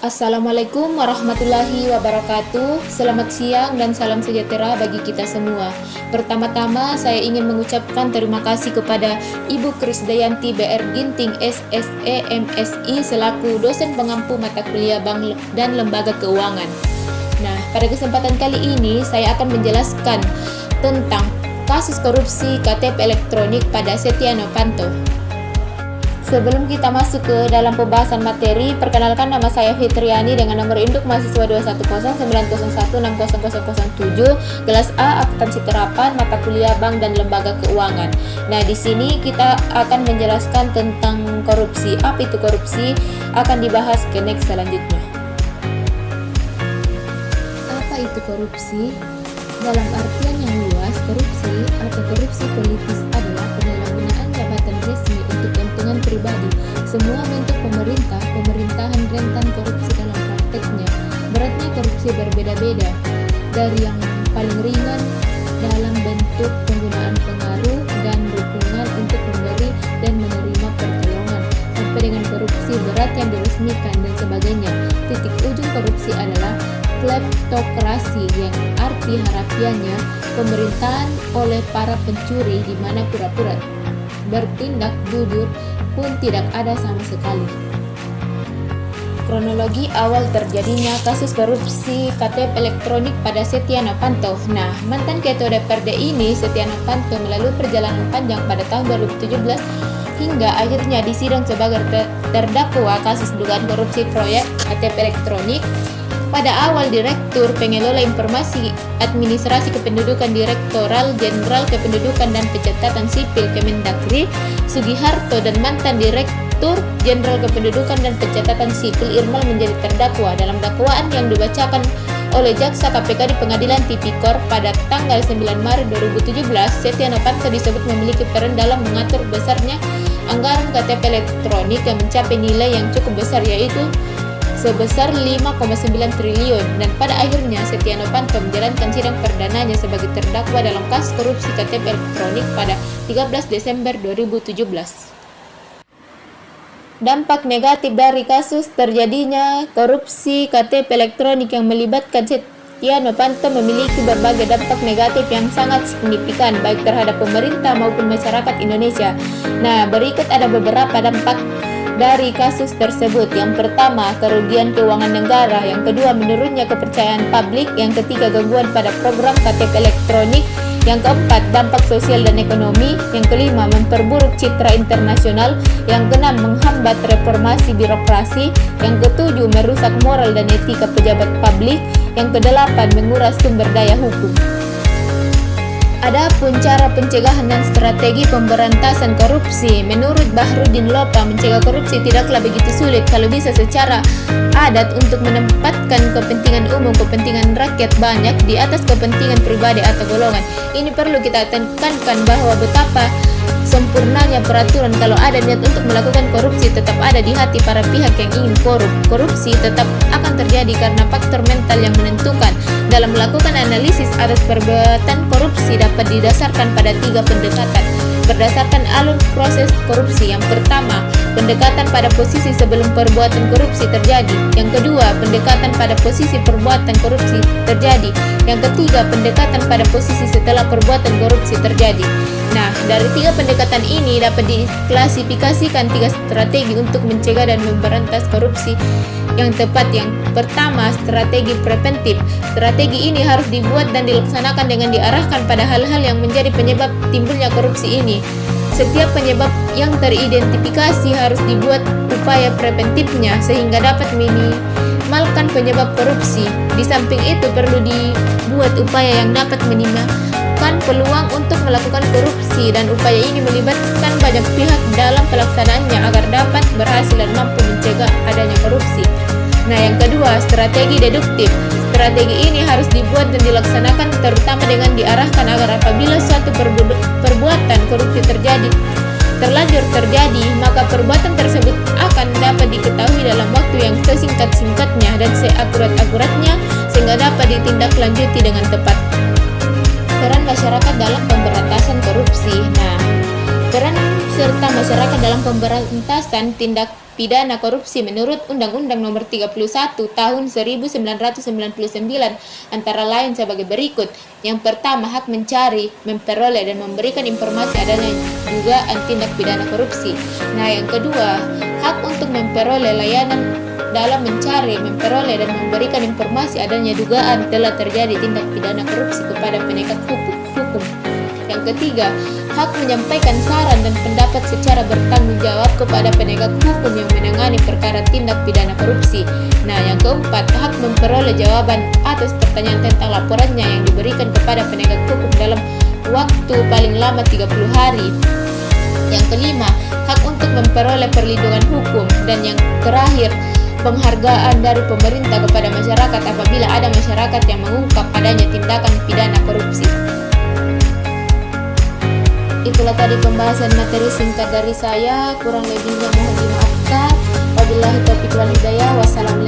Assalamualaikum warahmatullahi wabarakatuh. Selamat siang dan salam sejahtera bagi kita semua. Pertama-tama saya ingin mengucapkan terima kasih kepada Ibu Krisdayanti BR Ginting SSE MSI selaku dosen pengampu mata kuliah Bank dan Lembaga Keuangan. Nah, pada kesempatan kali ini saya akan menjelaskan tentang kasus korupsi KTP elektronik pada Setia Novanto. Sebelum kita masuk ke dalam pembahasan materi, perkenalkan nama saya Fitriani dengan nomor induk mahasiswa 21090160007, kelas A akuntansi terapan, mata kuliah Bank dan Lembaga Keuangan. Nah, di sini kita akan menjelaskan tentang korupsi. Apa itu korupsi? Akan dibahas ke next selanjutnya. Apa itu korupsi? Dalam artian yang luas, korupsi atau korupsi politis adalah penyalahgunaan jabatan resmi untuk keuntungan pribadi. Semua bentuk pemerintahan rentan korupsi dalam prakteknya. Beratnya korupsi berbeda-beda, dari yang paling ringan dalam bentuk penggunaan pengaruh dan dukungan untuk memberi dan menerima pertolongan, sampai dengan korupsi berat yang diresmikan dan sebagainya. Titik ujung korupsi adalah kleptokrasi, yang arti harafiahnya pemerintahan oleh para pencuri, di mana pura-pura bertindak jujur pun tidak ada sama sekali. Kronologi awal terjadinya kasus korupsi KTP elektronik pada Setia Novanto. Nah, mantan Ketua DPRD ini, Setia Novanto, melalui perjalanan panjang pada tahun 2017 hingga akhirnya disidang sebagai terdakwa kasus dugaan korupsi proyek KTP elektronik. Pada awal Direktur Pengelola Informasi Administrasi Kependudukan Direktoral Jenderal Kependudukan dan Pencatatan Sipil Kemendagri Sugiharto dan mantan Direktur Jenderal Kependudukan dan Pencatatan Sipil Irmal menjadi terdakwa dalam dakwaan yang dibacakan oleh Jaksa KPK di Pengadilan Tipikor pada tanggal 9 Maret 2017. Setia Novanto disebut memiliki peran dalam mengatur besarnya anggaran KTP elektronik yang mencapai nilai yang cukup besar, yaitu sebesar 5,9 triliun, dan pada akhirnya Setia Novanto menjalankan sidang perdananya sebagai terdakwa dalam kasus korupsi KTP elektronik pada 13 Desember 2017. Dampak negatif dari kasus terjadinya korupsi KTP elektronik yang melibatkan Setia Novanto memiliki berbagai dampak negatif yang sangat signifikan baik terhadap pemerintah maupun masyarakat Indonesia. Nah, berikut ada beberapa dampak dari kasus tersebut. Yang pertama, kerugian keuangan negara. Yang kedua, menurunnya kepercayaan publik. Yang ketiga, gangguan pada program KTP elektronik. Yang keempat, dampak sosial dan ekonomi. Yang kelima, memperburuk citra internasional. Yang keenam, menghambat reformasi birokrasi. Yang ketujuh, merusak moral dan etika pejabat publik. Yang kedelapan, menguras sumber daya hukum. Adapun cara pencegahan dan strategi pemberantasan korupsi, menurut Bahrudin Lopa, mencegah korupsi tidaklah begitu sulit kalau bisa secara adat untuk menempatkan kepentingan umum, kepentingan rakyat banyak di atas kepentingan pribadi atau golongan. Ini perlu kita tekankan bahwa betapa sempurnanya peraturan kalau ada niat untuk melakukan korupsi, tetap ada di hati para pihak yang ingin korup. Korupsi tetap akan terjadi karena faktor mental yang menentukan. Dalam melakukan analisis atas perbuatan korupsi dapat didasarkan pada 3 pendekatan berdasarkan alur proses korupsi. Yang pertama, pendekatan pada posisi sebelum perbuatan korupsi terjadi. Yang kedua, pendekatan pada posisi perbuatan korupsi terjadi. Yang ketiga, pendekatan pada posisi setelah perbuatan korupsi terjadi. Nah, dari 3 pendekatan ini dapat diklasifikasikan 3 strategi untuk mencegah dan memberantas korupsi yang tepat. Yang pertama, strategi preventif. Strategi ini harus dibuat dan dilaksanakan dengan diarahkan pada hal-hal yang menjadi penyebab timbulnya korupsi ini. Setiap penyebab yang teridentifikasi harus dibuat upaya preventifnya sehingga dapat minimalkan penyebab korupsi. Di samping itu perlu dibuat upaya yang dapat minimalkan peluang untuk melakukan korupsi, dan upaya ini melibatkan banyak pihak dalam pelaksanaannya agar dapat berhasil dan mampu mencegah adanya korupsi. Nah, yang kedua, strategi deduktif. Strategi ini harus dibuat dan dilaksanakan terutama dengan diarahkan agar apabila suatu perbuatan korupsi terlanjur terjadi, maka perbuatan tersebut akan dapat diketahui dalam waktu yang sesingkat-singkatnya dan seakurat-akuratnya sehingga dapat ditindaklanjuti dengan tepat. Peran masyarakat dalam pemberantasan korupsi. Nah, peran serta masyarakat dalam pemberantasan tindak pidana korupsi menurut Undang-Undang Nomor 31 Tahun 1999 antara lain sebagai berikut. Yang pertama, hak mencari, memperoleh dan memberikan informasi adanya dugaan tindak pidana korupsi. Nah, yang kedua, hak untuk memperoleh layanan dalam mencari, memperoleh dan memberikan informasi adanya dugaan telah terjadi tindak pidana korupsi kepada penegak hukum. Yang ketiga, hak menyampaikan saran dan pendapat secara bertanggung jawab kepada penegak hukum yang menangani perkara tindak pidana korupsi. Nah, yang keempat, hak memperoleh jawaban atas pertanyaan tentang laporannya yang diberikan kepada penegak hukum dalam waktu paling lama 30 hari. Yang kelima, hak untuk memperoleh perlindungan hukum. Dan yang terakhir, penghargaan dari pemerintah kepada masyarakat apabila ada masyarakat yang mengungkap adanya tindakan pidana korupsi. Itulah tadi pembahasan materi singkat dari saya, kurang lebihnya mohon dimaafkan. Wabillahi taufiq wal hidayah. Wassalamualaikum.